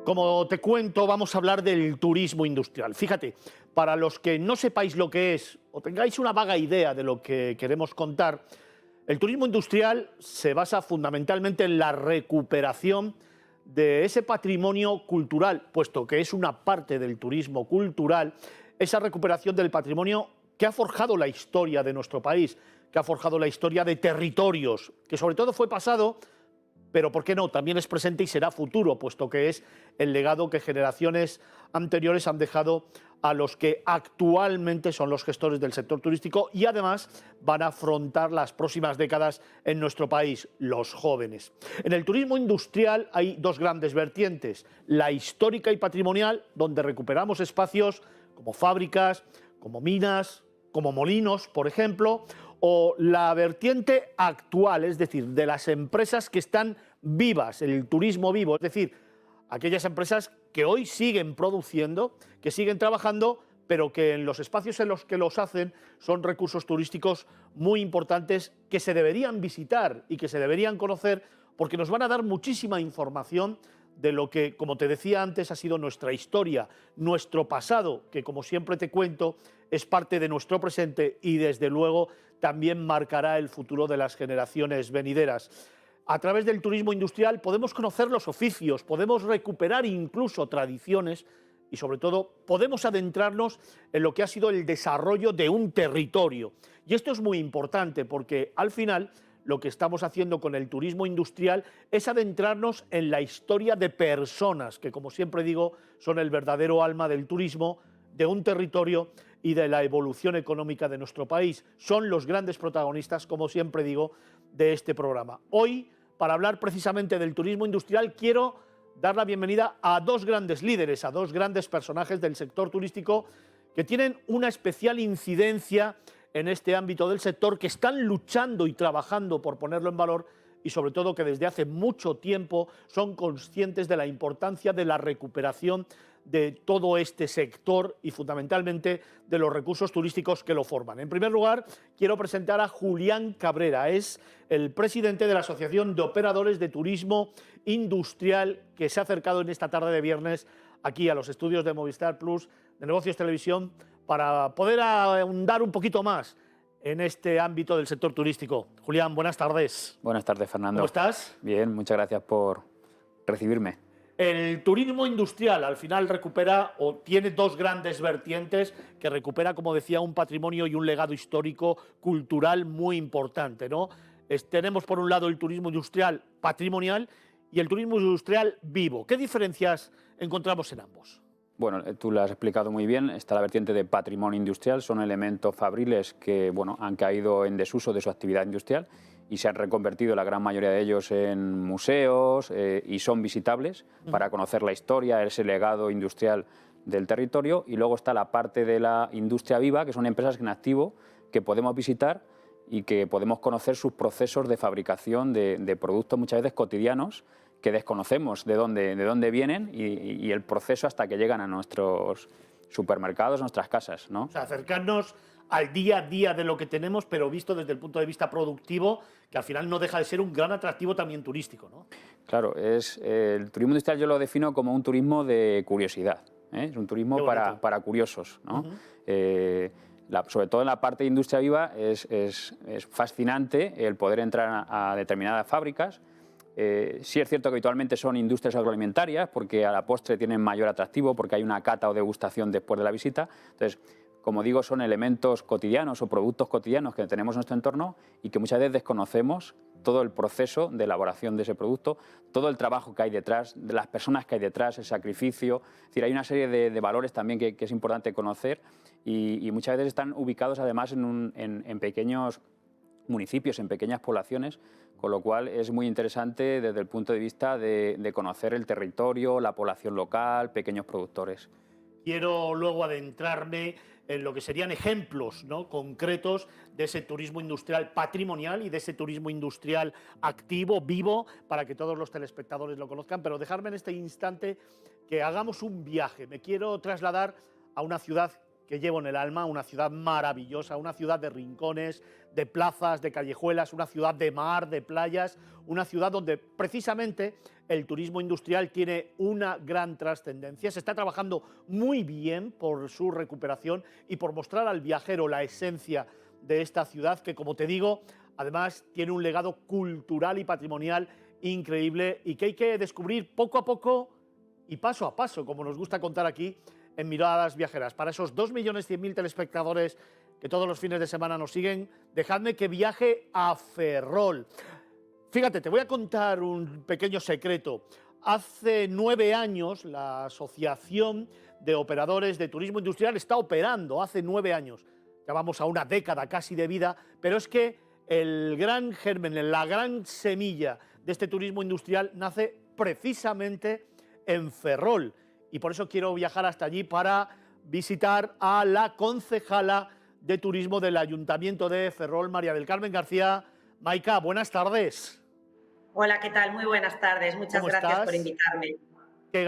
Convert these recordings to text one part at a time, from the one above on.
Como te cuento, vamos a hablar del turismo industrial. Fíjate, para los que no sepáis lo que es o tengáis una vaga idea de lo que queremos contar, el turismo industrial se basa fundamentalmente en la recuperación de ese patrimonio cultural, puesto que es una parte del turismo cultural, esa recuperación del patrimonio que ha forjado la historia de nuestro país, que ha forjado la historia de territorios, que sobre todo fue pasado, pero ¿por qué no? También es presente y será futuro, puesto que es el legado que generaciones anteriores han dejado a los que actualmente son los gestores del sector turístico y además van a afrontar las próximas décadas en nuestro país, los jóvenes. En el turismo industrial hay dos grandes vertientes, la histórica y patrimonial, donde recuperamos espacios como fábricas, como minas, como molinos, por ejemplo, o la vertiente actual, es decir, de las empresas que están vivas, el turismo vivo, es decir, aquellas empresas que hoy siguen produciendo, que siguen trabajando, pero que en los espacios en los que los hacen son recursos turísticos muy importantes que se deberían visitar y que se deberían conocer porque nos van a dar muchísima información de lo que, como te decía antes, ha sido nuestra historia, nuestro pasado, que como siempre te cuento, es parte de nuestro presente y desde luego también marcará el futuro de las generaciones venideras. A través del turismo industrial podemos conocer los oficios, podemos recuperar incluso tradiciones y sobre todo podemos adentrarnos en lo que ha sido el desarrollo de un territorio. Y esto es muy importante porque al final lo que estamos haciendo con el turismo industrial es adentrarnos en la historia de personas, que como siempre digo, son el verdadero alma del turismo, de un territorio y de la evolución económica de nuestro país. Son los grandes protagonistas, como siempre digo, de este programa. Hoy, para hablar precisamente del turismo industrial, quiero dar la bienvenida a dos grandes líderes, a dos grandes personajes del sector turístico que tienen una especial incidencia en este ámbito del sector, que están luchando y trabajando por ponerlo en valor y sobre todo que desde hace mucho tiempo son conscientes de la importancia de la recuperación de todo este sector y fundamentalmente de los recursos turísticos que lo forman. En primer lugar, quiero presentar a Julián Cabrera, es el presidente de la Asociación de Operadores de Turismo Industrial, que se ha acercado en esta tarde de viernes aquí a los estudios de Movistar Plus, de Negocios Televisión, para poder ahondar un poquito más en este ámbito del sector turístico. Julián, buenas tardes. Buenas tardes, Fernando. ¿Cómo estás? Bien, muchas gracias por recibirme. El turismo industrial al final recupera o tiene dos grandes vertientes que recupera, como decía, un patrimonio y un legado histórico cultural muy importante, ¿no? Tenemos por un lado el turismo industrial patrimonial y el turismo industrial vivo. ¿Qué diferencias encontramos en ambos? Bueno, tú lo has explicado muy bien, está la vertiente de patrimonio industrial, son elementos fabriles que han caído en desuso de su actividad industrial y se han reconvertido la gran mayoría de ellos en museos y son visitables para conocer la historia, ese legado industrial del territorio. Y luego está la parte de la industria viva, que son empresas en activo que podemos visitar y que podemos conocer sus procesos de fabricación de productos muchas veces cotidianos que desconocemos de dónde vienen y el proceso hasta que llegan a nuestros supermercados, nuestras casas, ¿no? O sea, acercarnos al día a día de lo que tenemos, pero visto desde el punto de vista productivo, que al final no deja de ser un gran atractivo también turístico, ¿no? Claro, el turismo industrial yo lo defino como un turismo de curiosidad, ¿eh? Es un turismo para curiosos, ¿no? Sobre todo en la parte de industria viva es fascinante el poder entrar a determinadas fábricas. Sí es cierto que habitualmente son industrias agroalimentarias porque a la postre tienen mayor atractivo porque hay una cata o degustación después de la visita. Entonces, como digo, son elementos cotidianos o productos cotidianos que tenemos en nuestro entorno y que muchas veces desconocemos todo el proceso de elaboración de ese producto, todo el trabajo que hay detrás, de las personas que hay detrás, el sacrificio. Es decir, hay una serie de valores también que es importante conocer y muchas veces están ubicados además en pequeños municipios, en pequeñas poblaciones, con lo cual es muy interesante desde el punto de vista de conocer el territorio, la población local, pequeños productores. Quiero luego adentrarme en lo que serían ejemplos, ¿no?, concretos de ese turismo industrial patrimonial y de ese turismo industrial activo, vivo, para que todos los telespectadores lo conozcan, pero dejarme en este instante que hagamos un viaje. Me quiero trasladar a una ciudad que llevo en el alma, una ciudad maravillosa, una ciudad de rincones, de plazas, de callejuelas, una ciudad de mar, de playas, una ciudad donde precisamente el turismo industrial tiene una gran trascendencia. Se está trabajando muy bien por su recuperación y por mostrar al viajero la esencia de esta ciudad que, como te digo, además tiene un legado cultural y patrimonial increíble y que hay que descubrir poco a poco y paso a paso, como nos gusta contar aquí en Miradas Viajeras. Para esos 2.100.000 telespectadores que todos los fines de semana nos siguen, dejadme que viaje a Ferrol. Fíjate, te voy a contar un pequeño secreto. Hace 9 años la Asociación de Operadores de Turismo Industrial está operando, hace 9 años. Ya vamos a una década casi de vida, pero es que el gran germen, la gran semilla de este turismo industrial nace precisamente en Ferrol. Y por eso quiero viajar hasta allí para visitar a la concejala de turismo del Ayuntamiento de Ferrol, María del Carmen García. Maika, buenas tardes. Hola, ¿qué tal? Muy buenas tardes. Muchas gracias por invitarme. Qué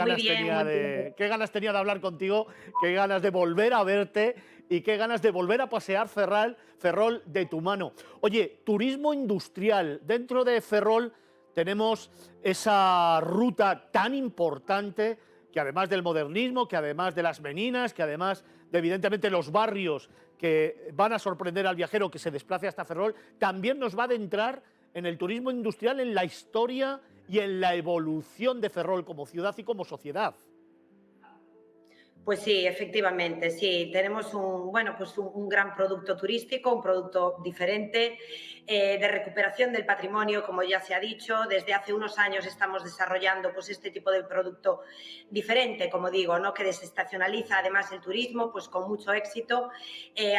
ganas tenía de hablar contigo, qué ganas de volver a verte y qué ganas de volver a pasear Ferrol de tu mano. Oye, turismo industrial. Dentro de Ferrol tenemos esa ruta tan importante que además del modernismo, que además de las meninas, que además de evidentemente los barrios que van a sorprender al viajero que se desplace hasta Ferrol, también nos va a adentrar en el turismo industrial, en la historia y en la evolución de Ferrol como ciudad y como sociedad. Pues sí, efectivamente, sí. Tenemos un gran producto turístico, un producto diferente, de recuperación del patrimonio, como ya se ha dicho. Desde hace unos años estamos desarrollando pues, este tipo de producto diferente, como digo, ¿no? Que desestacionaliza además el turismo pues, con mucho éxito.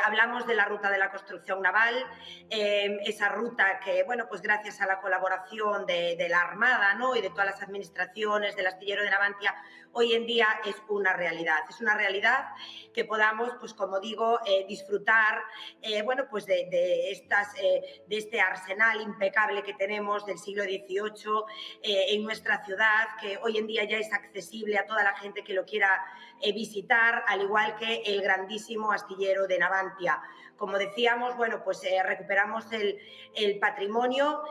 Hablamos de la ruta de la construcción naval, esa ruta que, bueno, pues gracias a la colaboración de la Armada, ¿no? Y de todas las administraciones, del astillero de Navantia, hoy en día es una realidad. Es una realidad que podamos, pues como digo, disfrutar pues de este arsenal impecable que tenemos del siglo XVIII en nuestra ciudad, que hoy en día ya es accesible a toda la gente que lo quiera visitar, al igual que el grandísimo astillero de Navantia. Como decíamos, bueno, pues recuperamos el patrimonio,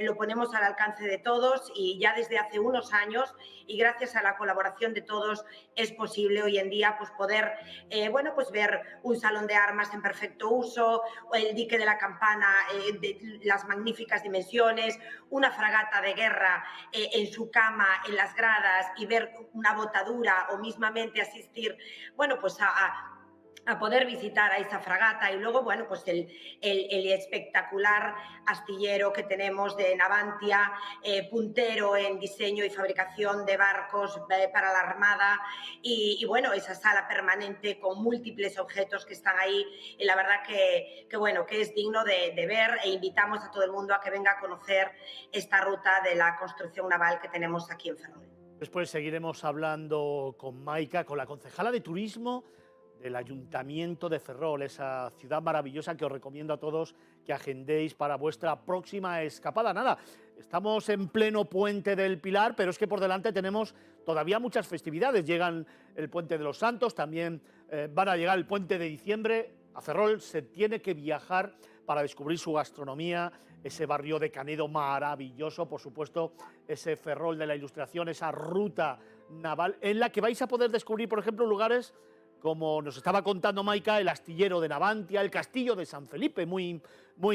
lo ponemos al alcance de todos y ya desde hace unos años y gracias a la colaboración de todos es posible hoy en día pues poder pues ver un salón de armas en perfecto uso, el dique de la Campana de las magníficas dimensiones, una fragata de guerra en su cama, en las gradas y ver una botadura o mismamente asistir, bueno, pues a poder visitar a esa fragata y luego, bueno, pues el espectacular astillero que tenemos de Navantia, puntero en diseño y fabricación de barcos para la Armada y bueno, esa sala permanente con múltiples objetos que están ahí y la verdad que es digno de ver e invitamos a todo el mundo a que venga a conocer esta ruta de la construcción naval que tenemos aquí en Ferrol. Después seguiremos hablando con Maika, con la concejala de turismo del Ayuntamiento de Ferrol, esa ciudad maravillosa que os recomiendo a todos que agendéis para vuestra próxima escapada. Nada, estamos en pleno Puente del Pilar, pero es que por delante tenemos todavía muchas festividades. Llegan el Puente de los Santos, también van a llegar el Puente de Diciembre. A Ferrol se tiene que viajar para descubrir su gastronomía, ese barrio de Canedo maravilloso, por supuesto, ese Ferrol de la Ilustración, esa ruta naval en la que vais a poder descubrir, por ejemplo, lugares como nos estaba contando Maika, el astillero de Navantia, el castillo de San Felipe, muy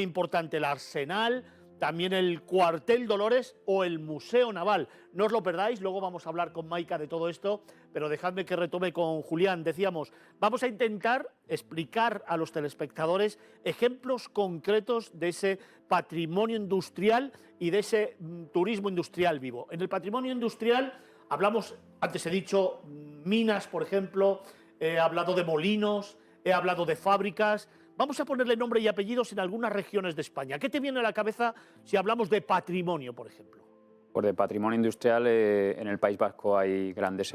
importante, el Arsenal, también el cuartel Dolores o el Museo Naval. No os lo perdáis, luego vamos a hablar con Maika de todo esto, pero dejadme que retome con Julián. Decíamos, vamos a intentar explicar a los telespectadores ejemplos concretos de ese patrimonio industrial y de ese turismo industrial vivo. En el patrimonio industrial hablamos, antes he dicho, minas, por ejemplo. He hablado de molinos, he hablado de fábricas. Vamos a ponerle nombre y apellidos en algunas regiones de España. ¿Qué te viene a la cabeza si hablamos de patrimonio, por ejemplo? Pues de patrimonio industrial en el País Vasco hay grandes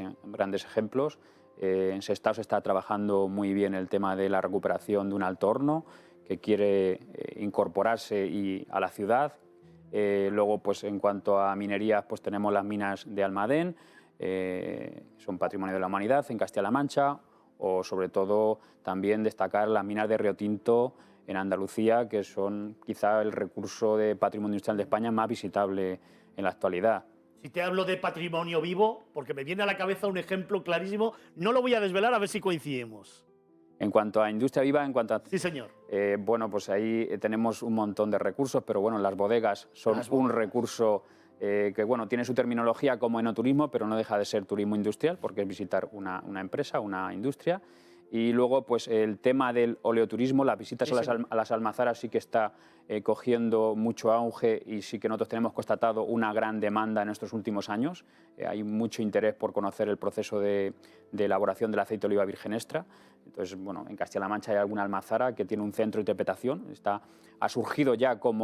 ejemplos. En Sestao se está trabajando muy bien el tema de la recuperación de un alto horno que quiere incorporarse a la ciudad. Luego, pues en cuanto a minería, pues tenemos las minas de Almadén, son patrimonio de la humanidad en Castilla-La Mancha, o sobre todo también destacar las minas de Río Tinto en Andalucía, que son quizá el recurso de patrimonio industrial de España más visitable en la actualidad. Si te hablo de patrimonio vivo, porque me viene a la cabeza un ejemplo clarísimo, no lo voy a desvelar, a ver si coincidimos. En cuanto a industria viva, en cuanto a... Sí, señor. Bueno, pues ahí tenemos un montón de recursos, pero bueno, las bodegas son un recurso que, bueno, tiene su terminología como enoturismo, pero no deja de ser turismo industrial, porque es visitar una empresa, una industria. Y luego, pues el tema del oleoturismo, las visitas a las almazaras sí que está cogiendo mucho auge y sí que nosotros tenemos constatado una gran demanda en estos últimos años. Hay mucho interés por conocer el proceso de elaboración del aceite de oliva virgen extra. Entonces, bueno, en Castilla-La Mancha hay alguna almazara que tiene un centro de interpretación, ha surgido ya con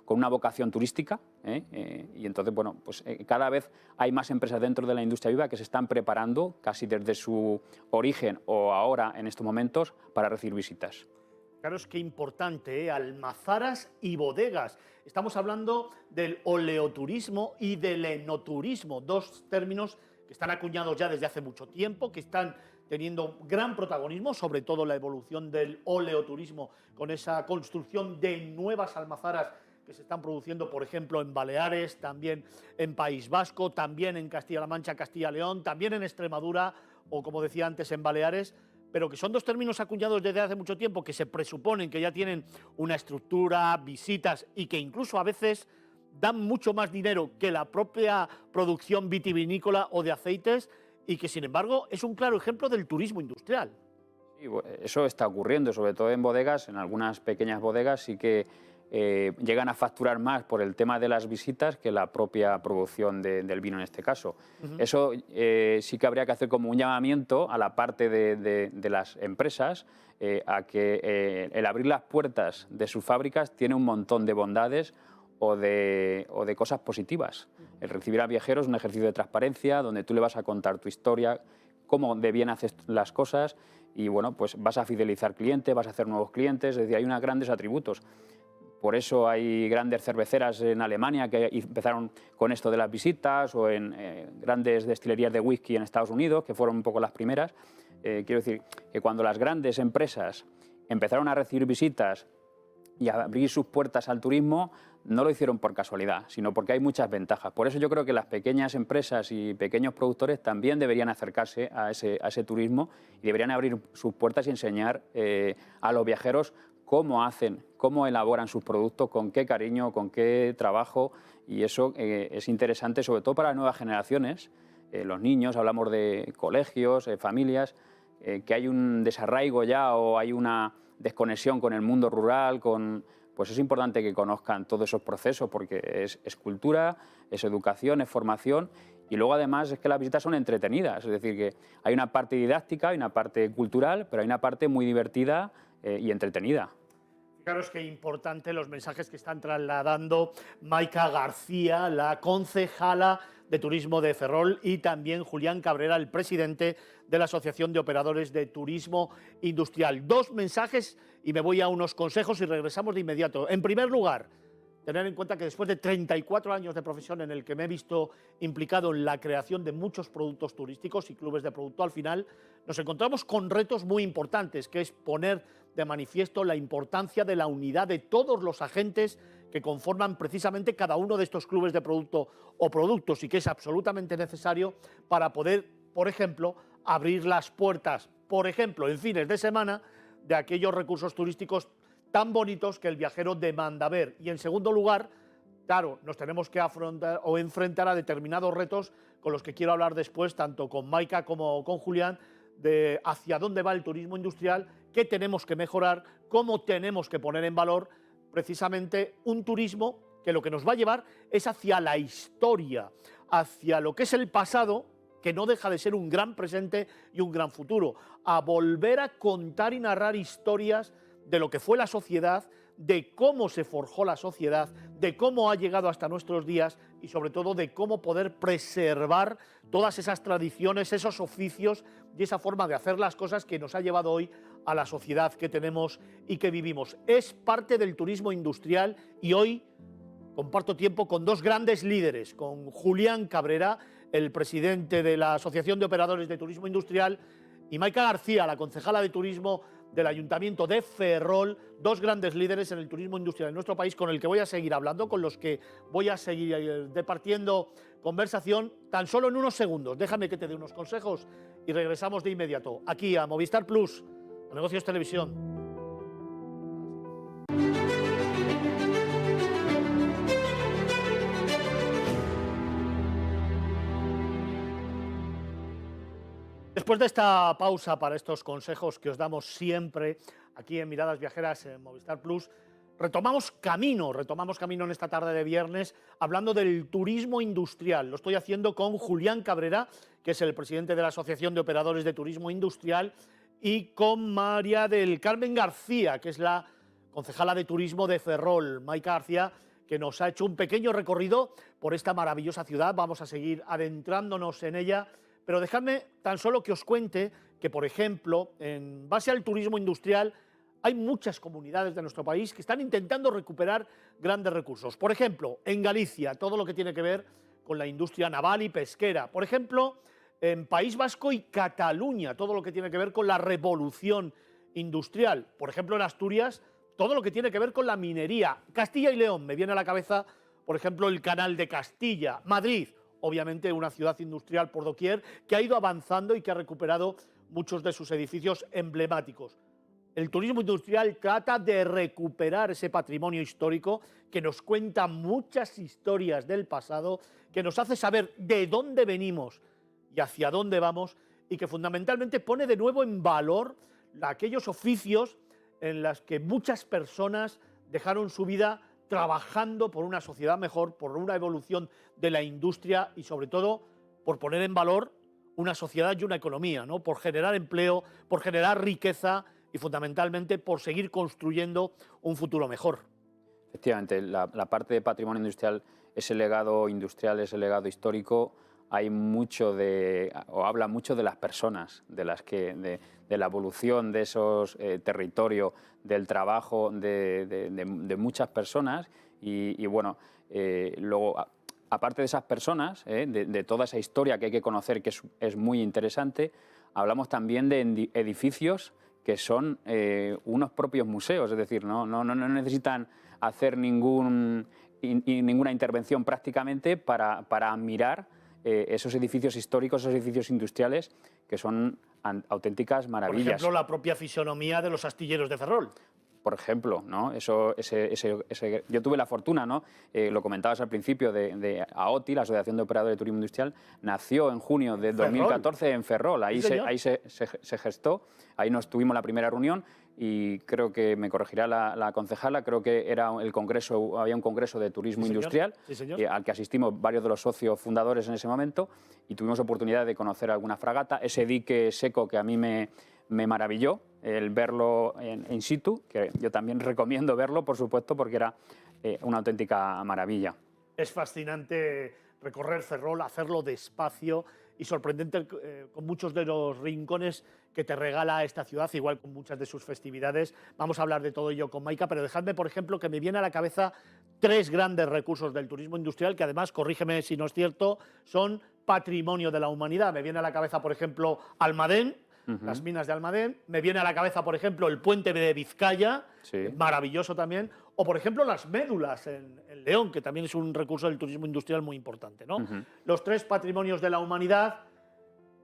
una vocación turística, y entonces, bueno, pues cada vez hay más empresas dentro de la industria viva que se están preparando casi desde su origen o ahora en estos momentos para recibir visitas. Claro, es que importante, almazaras y bodegas. Estamos hablando del oleoturismo y del enoturismo, dos términos que están acuñados ya desde hace mucho tiempo, que están teniendo gran protagonismo, sobre todo la evolución del oleoturismo, con esa construcción de nuevas almazaras que se están produciendo, por ejemplo, en Baleares, también en País Vasco, también en Castilla-La Mancha, Castilla-León, también en Extremadura o, como decía antes, en Baleares, pero que son dos términos acuñados desde hace mucho tiempo, que se presuponen que ya tienen una estructura, visitas y que incluso a veces dan mucho más dinero que la propia producción vitivinícola o de aceites, y que, sin embargo, es un claro ejemplo del turismo industrial. Sí, eso está ocurriendo, sobre todo en bodegas, en algunas pequeñas bodegas sí que llegan a facturar más por el tema de las visitas que la propia producción del vino en este caso. Eso sí que habría que hacer como un llamamiento a la parte de las empresas a que el abrir las puertas de sus fábricas tiene un montón de bondades o de cosas positivas. El recibir a viajeros es un ejercicio de transparencia donde tú le vas a contar tu historia, cómo de bien haces las cosas y, bueno, pues vas a fidelizar clientes, vas a hacer nuevos clientes, es decir, hay unos grandes atributos. Por eso hay grandes cerveceras en Alemania que empezaron con esto de las visitas, o en grandes destilerías de whisky en Estados Unidos, que fueron un poco las primeras. Quiero decir que cuando las grandes empresas empezaron a recibir visitas y a abrir sus puertas al turismo, no lo hicieron por casualidad, sino porque hay muchas ventajas. Por eso yo creo que las pequeñas empresas y pequeños productores también deberían acercarse a ese turismo y deberían abrir sus puertas y enseñar a los viajeros cómo hacen, cómo elaboran sus productos, con qué cariño, con qué trabajo, y eso es interesante sobre todo para las nuevas generaciones, los niños, hablamos de colegios, familias, que hay un desarraigo ya o hay una desconexión con el mundo rural, pues es importante que conozcan todos esos procesos porque es cultura, es educación, es formación y luego además es que las visitas son entretenidas, es decir, que hay una parte didáctica, hay una parte cultural, pero hay una parte muy divertida y entretenida. Fijaros qué importante los mensajes que están trasladando Maika García, la concejala de Turismo de Ferrol, y también Julián Cabrera, el presidente de la Asociación de Operadores de Turismo Industrial. Dos mensajes y me voy a unos consejos y regresamos de inmediato. En primer lugar, tener en cuenta que después de 34 años de profesión en el que me he visto implicado en la creación de muchos productos turísticos y clubes de producto, al final nos encontramos con retos muy importantes, que es poner de manifiesto la importancia de la unidad de todos los agentes que conforman precisamente cada uno de estos clubes de producto o productos, y que es absolutamente necesario para poder, por ejemplo, abrir las puertas, por ejemplo, en fines de semana, de aquellos recursos turísticos tan bonitos que el viajero demanda ver. Y en segundo lugar, claro, nos tenemos que afrontar o enfrentar a determinados retos con los que quiero hablar después, tanto con Maika como con Julián, de hacia dónde va el turismo industrial, qué tenemos que mejorar, cómo tenemos que poner en valor precisamente un turismo que lo que nos va a llevar es hacia la historia, hacia lo que es el pasado, que no deja de ser un gran presente y un gran futuro, a volver a contar y narrar historias de lo que fue la sociedad, de cómo se forjó la sociedad, de cómo ha llegado hasta nuestros días y sobre todo de cómo poder preservar todas esas tradiciones, esos oficios y esa forma de hacer las cosas que nos ha llevado hoy a la sociedad que tenemos y que vivimos. Es parte del turismo industrial y hoy comparto tiempo con dos grandes líderes, con Julián Cabrera, el presidente de la Asociación de Operadores de Turismo Industrial, y Maika García, la concejala de turismo del Ayuntamiento de Ferrol, dos grandes líderes en el turismo industrial en nuestro país, con el que voy a seguir hablando, con los que voy a seguir departiendo conversación tan solo en unos segundos. Déjame que te dé unos consejos y regresamos de inmediato aquí a Movistar Plus, a Negocios Televisión. Después de esta pausa para estos consejos que os damos siempre aquí en Miradas Viajeras en Movistar Plus, retomamos camino en esta tarde de viernes hablando del turismo industrial. Lo estoy haciendo con Julián Cabrera, que es el presidente de la Asociación de Operadores de Turismo Industrial, y con María del Carmen García, que es la concejala de turismo de Ferrol. Maika García, que nos ha hecho un pequeño recorrido por esta maravillosa ciudad. Vamos a seguir adentrándonos en ella. Pero dejadme tan solo que os cuente que, por ejemplo, en base al turismo industrial, hay muchas comunidades de nuestro país que están intentando recuperar grandes recursos. Por ejemplo, en Galicia, todo lo que tiene que ver con la industria naval y pesquera. Por ejemplo, en País Vasco y Cataluña, todo lo que tiene que ver con la revolución industrial. Por ejemplo, en Asturias, todo lo que tiene que ver con la minería. Castilla y León, me viene a la cabeza, por ejemplo, el Canal de Castilla. Madrid, obviamente una ciudad industrial por doquier, que ha ido avanzando y que ha recuperado muchos de sus edificios emblemáticos. El turismo industrial trata de recuperar ese patrimonio histórico que nos cuenta muchas historias del pasado, que nos hace saber de dónde venimos y hacia dónde vamos, y que fundamentalmente pone de nuevo en valor aquellos oficios en los que muchas personas dejaron su vida trabajando por una sociedad mejor, por una evolución de la industria y, sobre todo, por poner en valor una sociedad y una economía, ¿no? Por generar empleo, por generar riqueza y, fundamentalmente, por seguir construyendo un futuro mejor. Efectivamente, la parte de patrimonio industrial, ese legado industrial, ese legado histórico, hay mucho o habla mucho de las personas, de la evolución de esos territorios, del trabajo de muchas personas y bueno, luego, aparte de esas personas, de toda esa historia que hay que conocer, que es muy interesante, hablamos también de edificios que son unos propios museos, es decir, no necesitan hacer ninguna intervención prácticamente para admirar esos edificios históricos, esos edificios industriales que son auténticas maravillas. Por ejemplo, la propia fisonomía de los astilleros de Ferrol. Por ejemplo, ¿no? Yo tuve la fortuna, ¿no? Lo comentabas al principio, de AOTI, la Asociación de Operadores de Turismo Industrial, nació en junio de 2014 en Ferrol. Ahí se gestó, ahí nos tuvimos la primera reunión y creo que me corregirá la concejala, creo que era había un congreso de turismo industrial al que asistimos varios de los socios fundadores en ese momento y tuvimos oportunidad de conocer alguna fragata, ese dique seco que a mí me maravilló el verlo in situ, que yo también recomiendo verlo, por supuesto, porque era una auténtica maravilla. Es fascinante recorrer Ferrol, hacerlo despacio y sorprendente con muchos de los rincones que te regala esta ciudad, igual con muchas de sus festividades. Vamos a hablar de todo ello con Maika, pero dejadme, por ejemplo, que me viene a la cabeza tres grandes recursos del turismo industrial que, además, corrígeme si no es cierto, son patrimonio de la humanidad. Me viene a la cabeza, por ejemplo, Almadén, las minas de Almadén. Me viene a la cabeza, por ejemplo, el puente de Vizcaya, maravilloso también. O, por ejemplo, las médulas en León, que también es un recurso del turismo industrial muy importante, ¿no? Los tres patrimonios de la humanidad.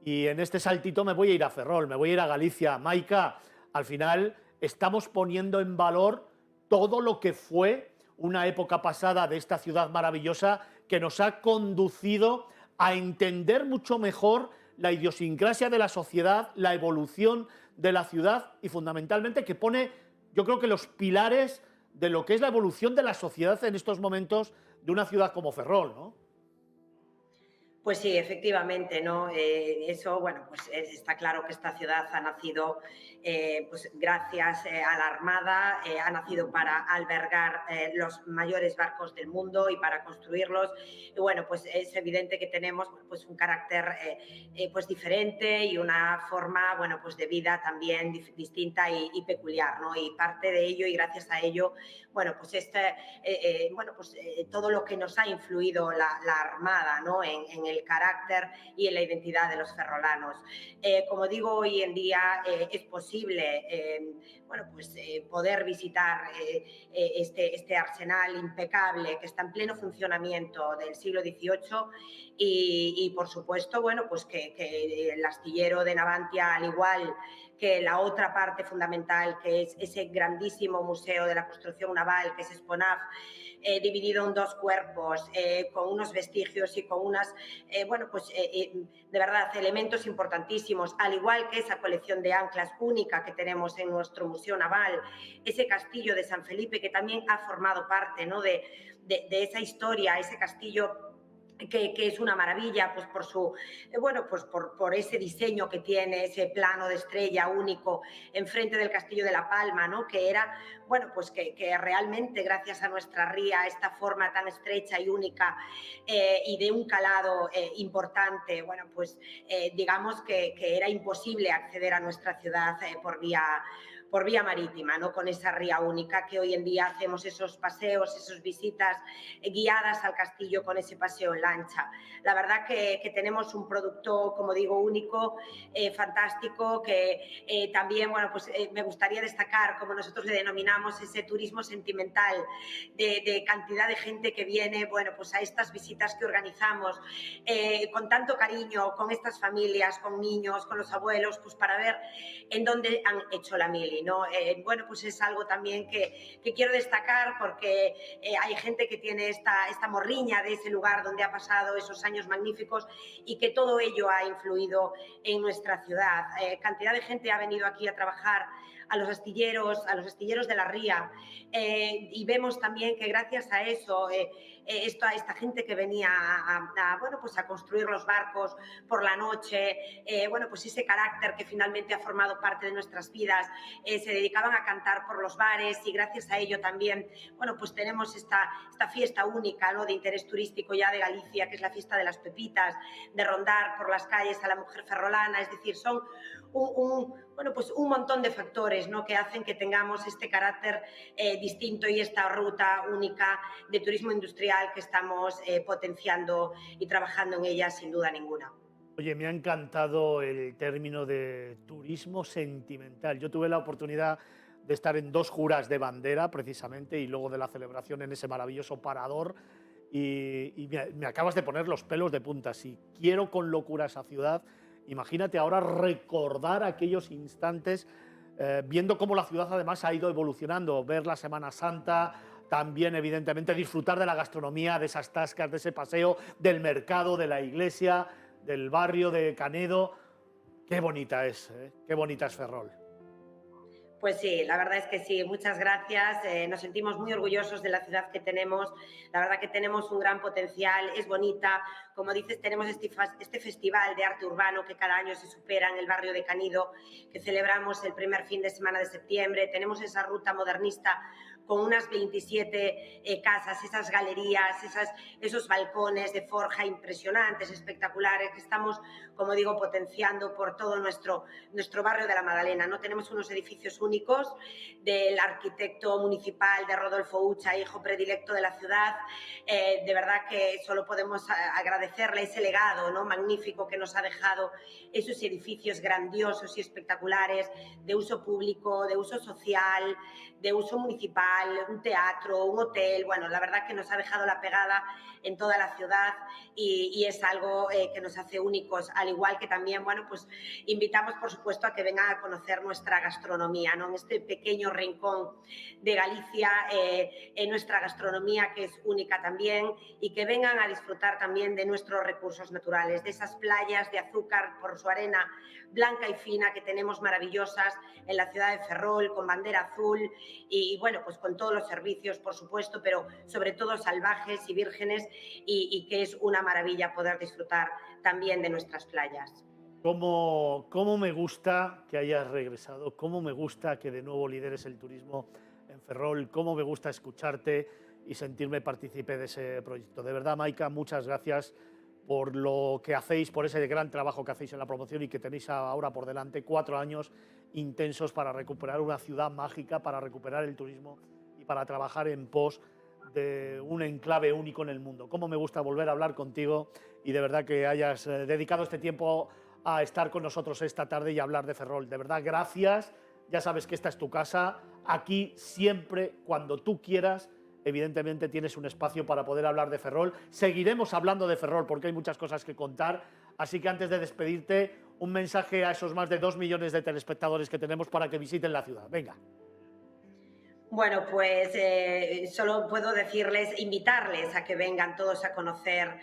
Y en este saltito me voy a ir a Ferrol, me voy a ir a Galicia. Maika, al final estamos poniendo en valor todo lo que fue una época pasada de esta ciudad maravillosa que nos ha conducido a entender mucho mejor la idiosincrasia de la sociedad, la evolución de la ciudad y, fundamentalmente, que pone, yo creo que los pilares de lo que es la evolución de la sociedad en estos momentos de una ciudad como Ferrol, ¿no? Pues sí, efectivamente, ¿no? Eso, bueno, pues está claro que esta ciudad ha nacido pues gracias a la Armada, ha nacido para albergar los mayores barcos del mundo y para construirlos. Y bueno, pues es evidente que tenemos pues un carácter pues diferente y una forma, bueno, pues de vida también distinta y peculiar, ¿no? Y parte de ello y gracias a ello, bueno, pues todo lo que nos ha influido la Armada, ¿no? En el el carácter y en la identidad de los ferrolanos. Como digo, hoy en día es posible poder visitar este arsenal impecable que está en pleno funcionamiento del siglo XVIII y por supuesto, bueno, pues que el astillero de Navantia, al igual que la otra parte fundamental, que es ese grandísimo museo de la construcción naval, que es Exponaf, dividido en dos cuerpos, con unos vestigios y con unas, de verdad, elementos importantísimos, al igual que esa colección de anclas única que tenemos en nuestro Museo Naval, ese castillo de San Felipe, que también ha formado parte, ¿no?, de esa historia, ese castillo que es una maravilla, pues por su, por ese diseño que tiene, ese plano de estrella único enfrente del Castillo de la Palma, ¿no?, que era, que realmente gracias a nuestra ría, esta forma tan estrecha y única y de un calado importante, digamos que era imposible acceder a nuestra ciudad por vía marítima, ¿no?, con esa ría única, que hoy en día hacemos esos paseos, esas visitas guiadas al castillo con ese paseo en lancha. La verdad que tenemos un producto, como digo, único, fantástico, que también, me gustaría destacar, como nosotros le denominamos, ese turismo sentimental de cantidad de gente que viene, a estas visitas que organizamos con tanto cariño, con estas familias, con niños, con los abuelos, pues para ver en dónde han hecho la mili, ¿no? Es algo también que quiero destacar porque hay gente que tiene esta morriña de ese lugar donde ha pasado esos años magníficos y que todo ello ha influido en nuestra ciudad. Cantidad de gente ha venido aquí a trabajar a los astilleros de la ría y vemos también que gracias a eso, esta gente que venía a construir los barcos por la noche, ese carácter que finalmente ha formado parte de nuestras vidas, se dedicaban a cantar por los bares y gracias a ello también, tenemos esta fiesta única, ¿no?, de interés turístico ya de Galicia, que es la fiesta de las pepitas, de rondar por las calles a la mujer ferrolana, es decir, son un montón de factores, ¿no?, que hacen que tengamos este carácter distinto y esta ruta única de turismo industrial que estamos potenciando y trabajando en ella sin duda ninguna. Oye, me ha encantado el término de turismo sentimental. Yo tuve la oportunidad de estar en 2 juras de bandera, precisamente, y luego de la celebración en ese maravilloso parador. Y me acabas de poner los pelos de punta. Si quiero con locura esa ciudad, imagínate ahora recordar aquellos instantes, viendo cómo la ciudad además ha ido evolucionando, ver la Semana Santa, también evidentemente disfrutar de la gastronomía, de esas tascas, de ese paseo, del mercado, de la iglesia, del barrio de Canedo. Qué bonita es Ferrol. Pues sí, la verdad es que sí, muchas gracias. Nos sentimos muy orgullosos de la ciudad que tenemos. La verdad que tenemos un gran potencial, es bonita. Como dices, tenemos este festival de arte urbano que cada año se supera en el barrio de Canido, que celebramos el primer fin de semana de septiembre. Tenemos esa ruta modernista con unas 27 casas, esas galerías, esos balcones de forja impresionantes, espectaculares, que estamos, como digo, potenciando por todo nuestro barrio de la Magdalena, ¿no? Tenemos unos edificios únicos del arquitecto municipal de Rodolfo Ucha, hijo predilecto de la ciudad. De verdad que solo podemos agradecerle ese legado, ¿no?, magnífico que nos ha dejado, esos edificios grandiosos y espectaculares de uso público, de uso social, de uso municipal, un teatro, un hotel. La verdad que nos ha dejado la pegada en toda la ciudad y es algo que nos hace únicos, al igual que también, invitamos, por supuesto, a que vengan a conocer nuestra gastronomía, ¿no?, en este pequeño rincón de Galicia, en nuestra gastronomía, que es única también, y que vengan a disfrutar también de nuestros recursos naturales, de esas playas de azúcar por su arena blanca y fina que tenemos maravillosas en la ciudad de Ferrol, con bandera azul y con todos los servicios, por supuesto, pero sobre todo salvajes y vírgenes y que es una maravilla poder disfrutar también de nuestras playas. ¿Cómo me gusta que hayas regresado? ¿Cómo me gusta que de nuevo lideres el turismo en Ferrol? ¿Cómo me gusta escucharte y sentirme partícipe de ese proyecto? De verdad, Maika, muchas gracias por lo que hacéis, por ese gran trabajo que hacéis en la promoción y que tenéis ahora por delante 4 años intensos para recuperar una ciudad mágica, para recuperar el turismo y para trabajar en pos de un enclave único en el mundo. Cómo me gusta volver a hablar contigo y de verdad que hayas dedicado este tiempo a estar con nosotros esta tarde y a hablar de Ferrol. De verdad, gracias. Ya sabes que esta es tu casa. Aquí siempre, cuando tú quieras, evidentemente tienes un espacio para poder hablar de Ferrol. Seguiremos hablando de Ferrol porque hay muchas cosas que contar. Así que antes de despedirte, un mensaje a esos más de 2 millones de telespectadores que tenemos para que visiten la ciudad. Venga. Bueno, pues solo puedo decirles, invitarles a que vengan todos a conocer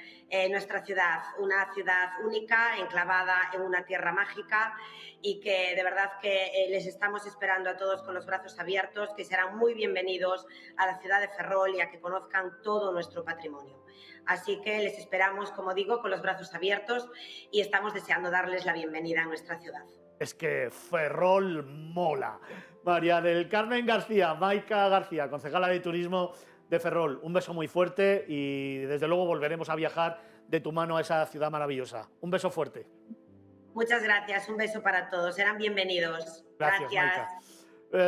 nuestra ciudad, una ciudad única, enclavada en una tierra mágica y que de verdad que les estamos esperando a todos con los brazos abiertos, que serán muy bienvenidos a la ciudad de Ferrol y a que conozcan todo nuestro patrimonio. Así que les esperamos, como digo, con los brazos abiertos y estamos deseando darles la bienvenida a nuestra ciudad. Es que Ferrol mola. María del Carmen García, Maica García, concejala de Turismo de Ferrol. Un beso muy fuerte y desde luego volveremos a viajar de tu mano a esa ciudad maravillosa. Un beso fuerte. Muchas gracias, un beso para todos. Serán bienvenidos. Gracias. Maica.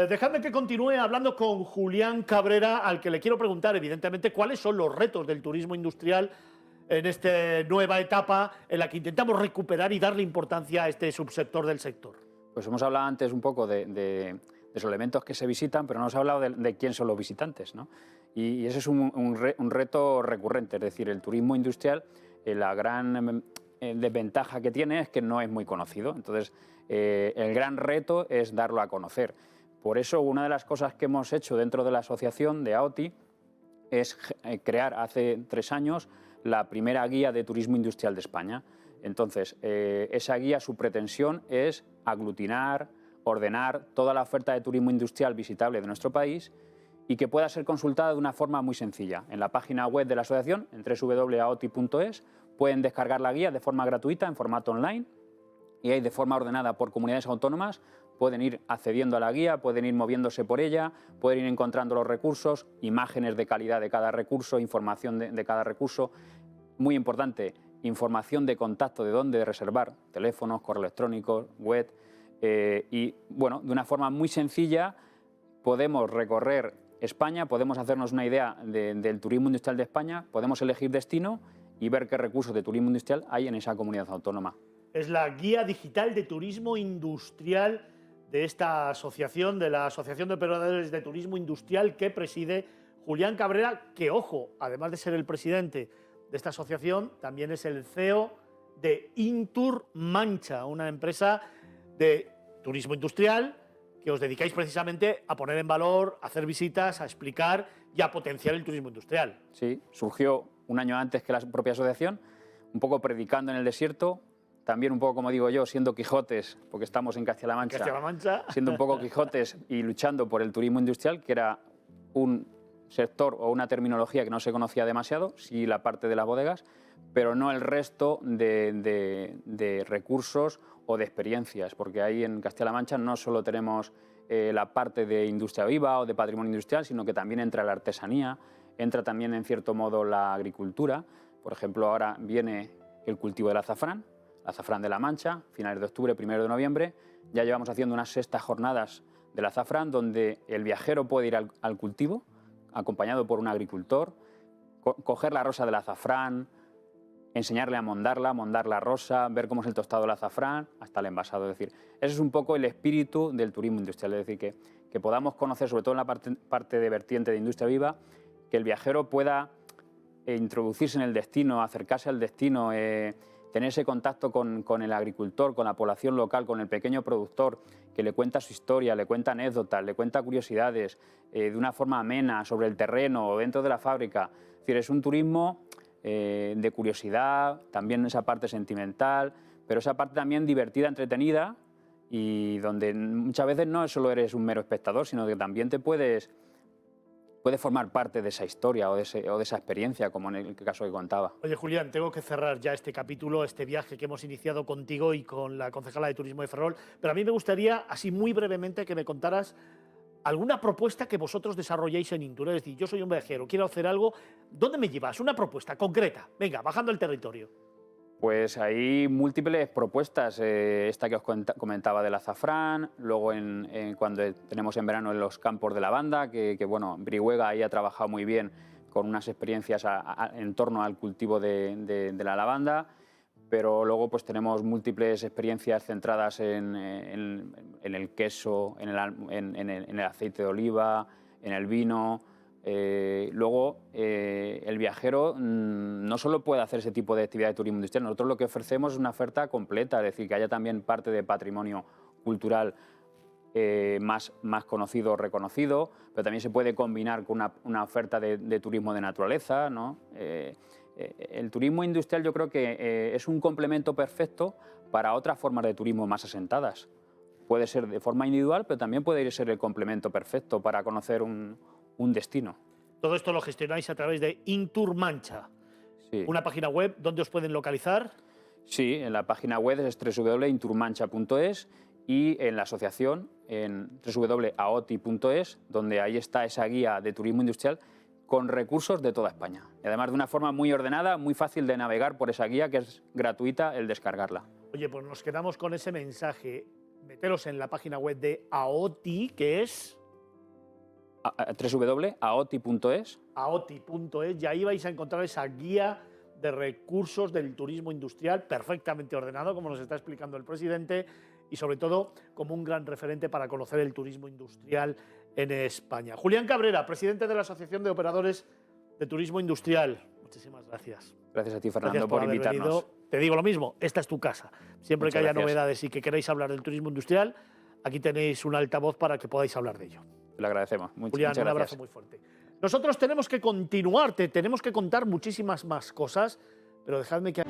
Dejadme que continúe hablando con Julián Cabrera, al que le quiero preguntar, evidentemente, cuáles son los retos del turismo industrial en esta nueva etapa en la que intentamos recuperar y darle importancia a este subsector del sector. Pues hemos hablado antes un poco de los elementos que se visitan, pero no hemos hablado de quién son los visitantes, ¿no? Y ese es un reto recurrente, es decir, el turismo industrial, la gran desventaja que tiene es que no es muy conocido. Entonces, el gran reto es darlo a conocer. Por eso, una de las cosas que hemos hecho dentro de la asociación de AOTI es crear hace 3 años la primera guía de turismo industrial de España. Entonces, esa guía, su pretensión es aglutinar, ordenar toda la oferta de turismo industrial visitable de nuestro país y que pueda ser consultada de una forma muy sencilla. En la página web de la asociación, en www.aoti.es, pueden descargar la guía de forma gratuita, en formato online, y ahí de forma ordenada por comunidades autónomas pueden ir accediendo a la guía, pueden ir moviéndose por ella, pueden ir encontrando los recursos, imágenes de calidad de cada recurso, información de cada recurso. Muy importante, información de contacto de dónde reservar, teléfonos, correo electrónico, web. Y bueno, de una forma muy sencilla podemos recorrer España, podemos hacernos una idea del turismo industrial de España, podemos elegir destino y ver qué recursos de turismo industrial hay en esa comunidad autónoma. Es la guía digital de turismo industrial de esta asociación, de la Asociación de Operadores de Turismo Industrial que preside Julián Cabrera, que, ojo, además de ser el presidente de esta asociación, también es el CEO de Intur Mancha, una empresa de turismo industrial que os dedicáis precisamente a poner en valor, a hacer visitas, a explicar y a potenciar el turismo industrial. Sí, surgió un año antes que la propia asociación, un poco predicando en el desierto, también un poco, como digo yo, siendo Quijotes, porque estamos en Castilla-La Mancha, siendo un poco Quijotes y luchando por el turismo industrial, que era un sector o una terminología que no se conocía demasiado, sí la parte de las bodegas, pero no el resto de recursos o de experiencias, porque ahí en Castilla-La Mancha no solo tenemos la parte de industria viva o de patrimonio industrial, sino que también entra la artesanía, entra también en cierto modo la agricultura. Por ejemplo, ahora viene el cultivo del azafrán de La Mancha, finales de octubre, 1 de noviembre. Ya llevamos haciendo unas 6 jornadas del azafrán donde el viajero puede ir al cultivo, acompañado por un agricultor, coger la rosa del azafrán, enseñarle a mondar la rosa, ver cómo es el tostado del azafrán, hasta el envasado. Es decir, ese es un poco el espíritu del turismo industrial, es decir, que podamos conocer, sobre todo en la parte de vertiente de industria viva, que el viajero pueda introducirse en el destino, acercarse al destino, tener ese contacto con el agricultor, con la población local, con el pequeño productor, que le cuenta su historia, le cuenta anécdotas, le cuenta curiosidades, de una forma amena, sobre el terreno o dentro de la fábrica. Es decir, es un turismo de curiosidad, también esa parte sentimental, pero esa parte también divertida, entretenida, y donde muchas veces no solo eres un mero espectador, sino que también te puedes formar parte de esa historia o de esa experiencia, como en el caso que contaba. Oye, Julián, tengo que cerrar ya este capítulo, este viaje que hemos iniciado contigo y con la concejala de Turismo de Ferrol, pero a mí me gustaría, así muy brevemente, que me contaras alguna propuesta que vosotros desarrolléis en Intur. Es decir, yo soy un viajero, quiero hacer algo, ¿dónde me llevas? Una propuesta concreta, venga, bajando el territorio. Pues hay múltiples propuestas, esta que os comentaba del azafrán, luego cuando tenemos en verano en los campos de lavanda, que bueno, Brihuega ahí ha trabajado muy bien con unas experiencias en torno al cultivo de la lavanda, pero luego pues tenemos múltiples experiencias centradas en el queso, en el aceite de oliva, en el vino. Luego, el viajero no solo puede hacer ese tipo de actividad de turismo industrial, nosotros lo que ofrecemos es una oferta completa, es decir, que haya también parte de patrimonio cultural más conocido, reconocido, pero también se puede combinar con una oferta de turismo de naturaleza, ¿no? El turismo industrial yo creo que es un complemento perfecto para otras formas de turismo más asentadas. Puede ser de forma individual, pero también puede ser el complemento perfecto para conocer un destino. Todo esto lo gestionáis a través de Intur Mancha, sí. Una página web. ¿Dónde os pueden localizar? Sí, en la página web es www.inturmancha.es y en la asociación en www.aoti.es, donde ahí está esa guía de turismo industrial con recursos de toda España. Y además de una forma muy ordenada, muy fácil de navegar por esa guía, que es gratuita el descargarla. Oye, pues nos quedamos con ese mensaje. Meteros en la página web de AOTI, que es www.aoti.es. aoti.es, y ahí vais a encontrar esa guía de recursos del turismo industrial perfectamente ordenado, como nos está explicando el presidente, y sobre todo como un gran referente para conocer el turismo industrial en España. Julián Cabrera, presidente de la Asociación de Operadores de Turismo Industrial. Muchísimas gracias. Gracias a ti, Fernando, por invitarnos. Venido. Te digo lo mismo, esta es tu casa. Siempre que haya novedades y que queráis hablar del turismo industrial, aquí tenéis un altavoz para que podáis hablar de ello. Le agradecemos. Julián, muchas gracias. Un abrazo muy fuerte. Nosotros tenemos que continuar, tenemos que contar muchísimas más cosas, pero dejadme que...